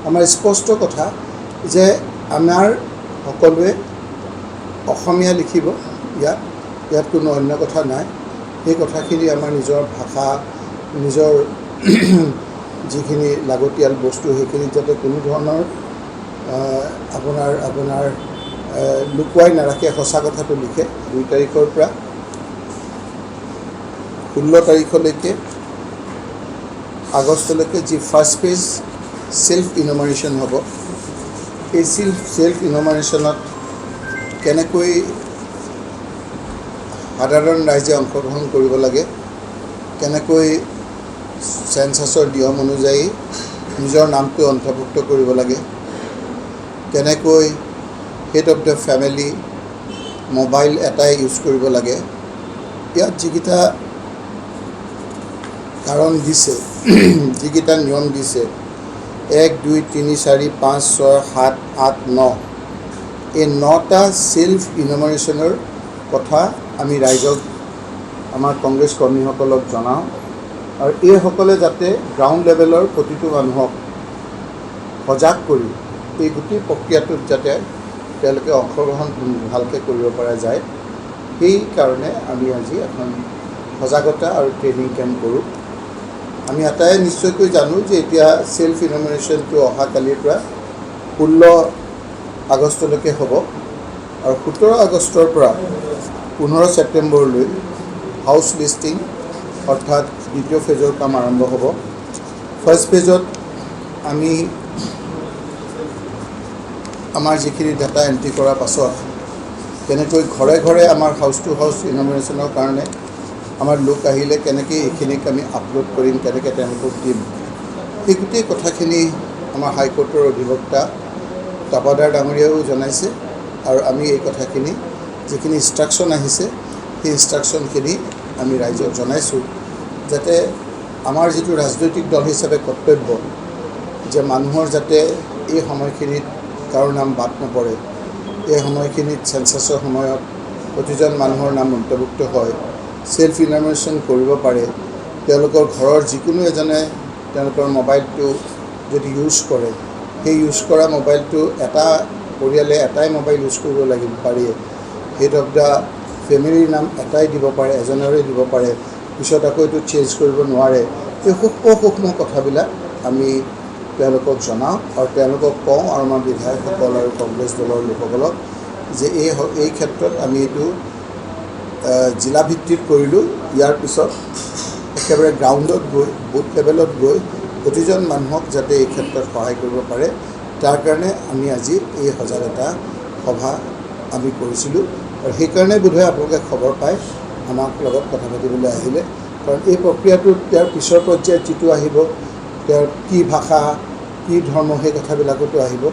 আমাৰ স্পষ্ট কথা যে আমাৰ সকলোৱে অসমীয়া লিখিব ইয়াত কোনো অন্য কথা নাই। এই কথাখিনি আমাৰ নিজৰ ভাষা নিজৰ যিখিনি লাগতিয়াল বস্তু সেইখিনি যাতে কোনো ধৰণৰ আপোনাৰ লুকুৱাই নাৰাখে, সঁচা কথাটো লিখে। 2 তাৰিখৰ পৰা 16 তাৰিখলৈকে আগষ্টলৈকে যি ফাৰ্ষ্ট পেজ সেল্ফ ইনোমাৰেশ্যন হ'ব, এই সেল্ফ ইনোমাৰেশ্যনত কেনেকৈ সাধাৰণ ৰাইজে অংশগ্ৰহণ কৰিব লাগে, কেনেকৈ চেঞ্চাছৰ নিয়ম অনুযায়ী নিজৰ নামটো অন্তৰ্ভুক্ত কৰিব লাগে, কেনেকৈ head of the family mobile এটাই ইউজ কৰিব লাগে, ইয়াত যিকেইটা কাৰণ দিছে, যিকেইটা নিয়ম দিছে 1, 2, 3, 4, 5, 6, 7, 8, 9 এই 9টা সেল্ফ ইনোমাৰেশ্যনৰ কথা আমি ৰাইজক আমাৰ কংগ্ৰেছ কৰ্মীসকলক জনাওঁ আৰু এইসকলে যাতে গ্ৰাউণ্ড লেভেলৰ প্ৰতিটো মানুহক সজাগ কৰি এই গোটেই প্ৰক্ৰিয়াটোত যাতে তেওঁলোকে অংশগ্ৰহণ ভালকৈ কৰিব পৰা যায়, সেইকাৰণে আমি আজি এখন সজাগতা আৰু ট্ৰেইনিং কেম্প কৰোঁ। আমি এটাই নিশ্চয়কৈ জানো যে এতিয়া সেল্ফ ইনোমাৰেশ্যনটো অহাকালিৰ পৰা 16 আগষ্টলৈকে হ'ব আৰু 17 আগষ্টৰ পৰা 15 ছেপ্টেম্বৰলৈ হাউচ লিষ্টিং অৰ্থাৎ দ্বিতীয় ফেজৰ কাম আৰম্ভ হ'ব। ফাৰ্ষ্ট ফেজত আমি আমাৰ যিখিনি ডাটা এণ্ট্ৰি কৰাৰ পাছত কেনেকৈ ঘৰে ঘৰে আমাৰ হাউচ টু হাউচ ইনোমাৰেশ্যনৰ কাৰণে আমাৰ লোক আহিলে কেনেকৈ এইখিনিক আমি আপলোড কৰিম, কেনেকৈ তেওঁলোকক দিম, এই গোটেই কথাখিনি আমাৰ হাইকোৰ্টৰ অধিবক্তা তাপাদাৰ ডাঙৰীয়াও জনাইছে আৰু আমি এই কথাখিনি যিখিনি ইনষ্ট্ৰাকশ্যন আহিছে সেই ইনষ্ট্ৰাকশ্যনখিনি আমি ৰাইজক জনাইছোঁ যাতে আমাৰ যিটো ৰাজনৈতিক দল হিচাপে কৰ্তব্য যে মানুহৰ যাতে এই সময়খিনিত কাৰো নাম বাদ নপৰে, এই সময়খিনিত চেঞ্চাছৰ সময়ত প্ৰতিজন মানুহৰ নাম অন্তৰ্ভুক্ত হয়, সেল্ফ ইনোমাৰেশ্যন কৰিব পাৰে, তেওঁলোকৰ ঘৰৰ যিকোনো এজনে তেওঁলোকৰ মোবাইলটো যদি ইউজ কৰে, সেই ইউজ কৰা মোবাইলটো এটা পৰিয়ালে এটাই মোবাইল ইউজ কৰিব লাগিব পাৰি, হেড অফ দ্য ফেমিলিৰ নাম এটাই দিব পাৰে, এজনৰে দিব পাৰে, পিছত আকৌ এইটো চেঞ্জ কৰিব নোৱাৰে। এই সূক্ষ্ম কথাবিলাক আমি তেওঁলোকক জনাওঁ আৰু তেওঁলোকক কওঁ আৰু আমাৰ বিধায়কসকল আৰু কংগ্ৰেছ দলৰ লোকসকলক যে এই ক্ষেত্ৰত আমি এইটো জিলা ভিত্তিত কৰিলোঁ। ইয়াৰ পিছত একেবাৰে গ্ৰাউণ্ডত গৈ বুথ লেভেলত গৈ প্ৰতিজন মানুহক যাতে এই ক্ষেত্ৰত সহায় কৰিব পাৰে, তাৰ কাৰণে আমি আজি এই সজাগতা সভা আমি কৰিছিলোঁ আৰু সেইকাৰণে বোধহয় আপোনালোকে খবৰ পায় আমাক লগত কথা পাতিবলৈ আহিলে, কাৰণ এই প্ৰক্ৰিয়াটোত তেওঁৰ পিছৰ পৰ্যায়ত যিটো আহিব, তেওঁৰ কি ভাষা কি ধৰ্ম সেই কথাবিলাকতো আহিব।